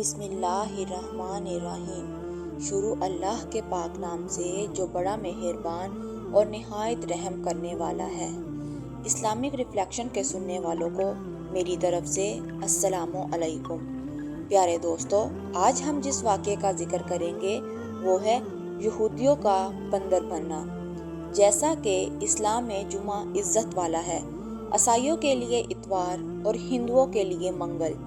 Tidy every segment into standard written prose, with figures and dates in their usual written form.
بسم اللہ الرحمن الرحیم۔ شروع اللہ کے پاک نام سے جو بڑا مہربان اور نہایت رحم کرنے والا ہے۔ اسلامک ریفلیکشن کے سننے والوں کو میری طرف سے السلام علیکم۔ پیارے دوستو، آج ہم جس واقعے کا ذکر کریں گے وہ ہے یہودیوں کا بندر بننا۔ جیسا کہ اسلام میں جمعہ عزت والا ہے، عیسائیوں کے لیے اتوار اور ہندوؤں کے لیے منگل،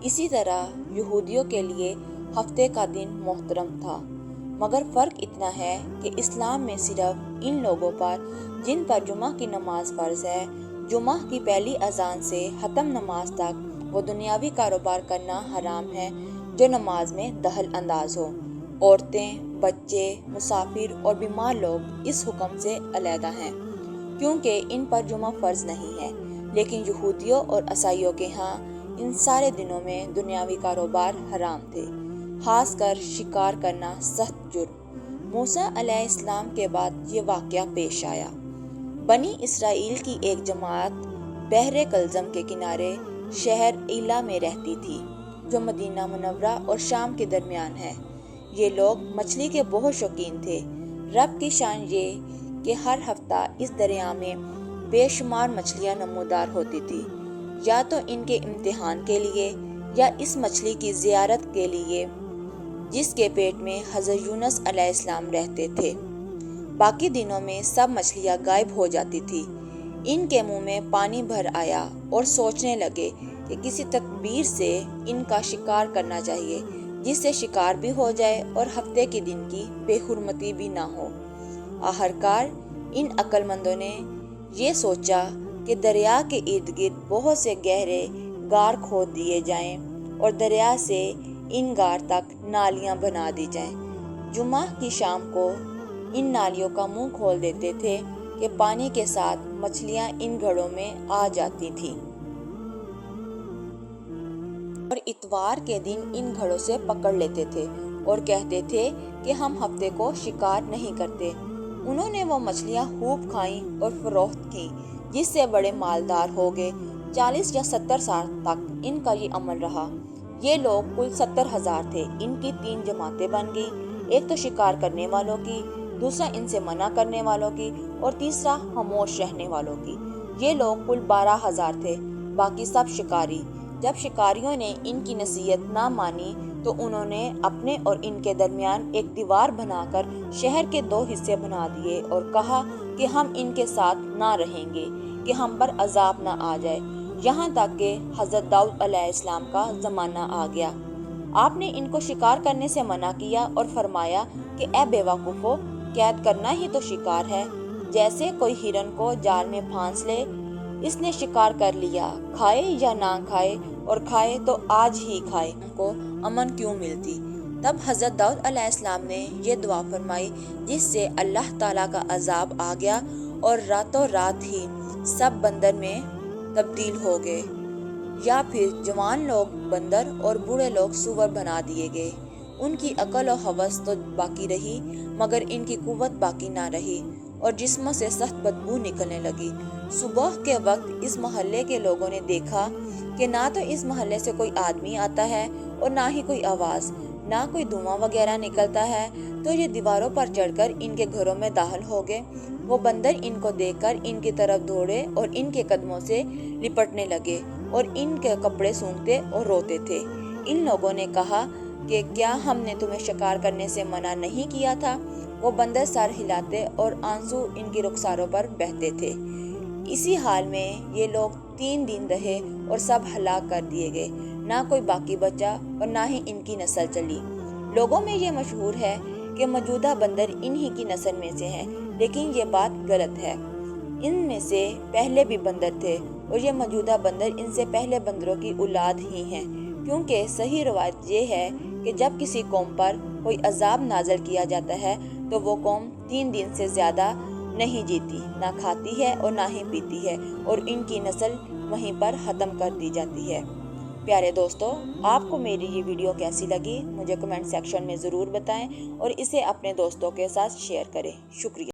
اسی طرح یہودیوں کے لیے ہفتے کا دن محترم تھا۔ مگر فرق اتنا ہے کہ اسلام میں صرف ان لوگوں پر جن پر جمعہ کی نماز فرض ہے، جمعہ کی پہلی اذان سے ختم نماز تک وہ دنیاوی کاروبار کرنا حرام ہے جو نماز میں دخل انداز ہو۔ عورتیں، بچے، مسافر اور بیمار لوگ اس حکم سے علیحدہ ہیں کیونکہ ان پر جمعہ فرض نہیں ہے، لیکن یہودیوں اور عیسائیوں کے ہاں ان سارے دنوں میں دنیاوی کاروبار حرام تھے، خاص کر شکار کرنا سخت جرم۔ موسیٰ علیہ السلام کے بعد یہ واقعہ پیش آیا۔ بنی اسرائیل کی ایک جماعت بحر کلزم کے کنارے شہر ایلا میں رہتی تھی جو مدینہ منورہ اور شام کے درمیان ہے۔ یہ لوگ مچھلی کے بہت شوقین تھے۔ رب کی شان یہ کہ ہر ہفتہ اس دریا میں بے شمار مچھلیاں نمودار ہوتی تھی، یا تو ان کے امتحان کے لیے یا اس مچھلی کی زیارت کے لیے جس کے پیٹ میں حضرت یونس علیہ السلام رہتے تھے۔ باقی دنوں میں سب مچھلیاں غائب ہو جاتی تھی۔ ان کے منہ میں پانی بھر آیا اور سوچنے لگے کہ کسی تدبیر سے ان کا شکار کرنا چاہیے جس سے شکار بھی ہو جائے اور ہفتے کے دن کی بے حرمتی بھی نہ ہو۔ آخرکار ان عقل مندوں نے یہ سوچا کہ دریا کے ارد گرد بہت سے گہرے غار کھود دیے جائیں اور دریا سے ان غار تک نالیاں بنا دی جائیں۔ جمعہ کی شام کو ان نالیوں کا منہ کھول دیتے تھے کہ پانی کے ساتھ مچھلیاں ان گھڑوں میں آ جاتی تھیں اور اتوار کے دن ان گھڑوں سے پکڑ لیتے تھے اور کہتے تھے کہ ہم ہفتے کو شکار نہیں کرتے۔ انہوں نے وہ مچھلیاں خوب کھائیں اور فروخت کی جس سے بڑے مالدار ہو گئے۔ 40 یا 70 سال تک ان کا یہ عمل رہا۔ یہ لوگ کل 70,000 تھے۔ ان کی 3 جماعتیں بن گئیں، ایک تو شکار کرنے والوں کی، دوسرا ان سے منع کرنے والوں کی اور تیسرا خاموش رہنے والوں کی۔ یہ لوگ کل 12,000 تھے، باقی سب شکاری۔ جب شکاریوں نے ان کی نصیحت نہ مانی تو انہوں نے اپنے اور ان کے درمیان ایک دیوار بنا کر شہر کے 2 حصے بنا دیے اور کہا کہ ہم ان کے ساتھ نہ رہیں گے کہ ہم پر عذاب نہ آ جائے۔ یہاں تک کہ حضرت داؤد علیہ السلام کا زمانہ آ گیا۔ آپ نے ان کو شکار کرنے سے منع کیا اور فرمایا کہ اے بے وقوفو، قید کرنا ہی تو شکار ہے، جیسے کوئی ہرن کو جال میں پھانس لے۔ اس نے شکار کر لیا، کھائے یا نہ کھائے، اور کھائے تو آج ہی کھائے، ہم کو امن کیوں ملتی؟ تب حضرت داؤد علیہ السلام نے یہ دعا فرمائی جس سے اللہ تعالیٰ کا عذاب آ گیا اور راتوں رات ہی سب بندر میں تبدیل ہو گئے، یا پھر جوان لوگ بندر اور بوڑھے لوگ سور بنا دیے گئے۔ ان کی عقل و ہوس تو باقی رہی مگر ان کی قوت باقی نہ رہی اور جسموں سے سخت بدبو نکلنے لگی۔ صبح کے وقت اس محلے کے لوگوں نے دیکھا کہ نہ تو اس محلے سے کوئی آدمی آتا ہے اور نہ ہی کوئی آواز، نہ کوئی دھواں وغیرہ نکلتا ہے، تو یہ دیواروں پر چڑھ کر ان کے گھروں میں داخل ہو گئے۔ وہ بندر ان کو دیکھ کر ان کی طرف دوڑے اور ان کے قدموں سے لپٹنے لگے اور ان کے کپڑے سونگھتے اور روتے تھے۔ ان لوگوں نے کہا کہ کیا ہم نے تمہیں شکار کرنے سے منع نہیں کیا تھا؟ وہ بندر سر ہلاتے اور آنسو ان کی رخساروں پر بہتے تھے۔ اسی حال میں یہ لوگ 3 دن رہے اور سب ہلاک کر دیے گئے، نہ کوئی باقی بچا اور نہ ہی ان کی نسل چلی۔ لوگوں میں یہ مشہور ہے کہ موجودہ بندر انہی کی نسل میں سے ہیں، لیکن یہ بات غلط ہے۔ ان میں سے پہلے بھی بندر تھے اور یہ موجودہ بندر ان سے پہلے بندروں کی اولاد ہی ہیں، کیونکہ صحیح روایت یہ ہے کہ جب کسی قوم پر کوئی عذاب نازل کیا جاتا ہے تو وہ قوم 3 دن سے زیادہ نہیں جیتی، نہ کھاتی ہے اور نہ ہی پیتی ہے، اور ان کی نسل وہیں پر ختم کر دی جاتی ہے۔ پیارے دوستو، آپ کو میری یہ ویڈیو کیسی لگی مجھے کمنٹ سیکشن میں ضرور بتائیں اور اسے اپنے دوستوں کے ساتھ شیئر کریں۔ شکریہ۔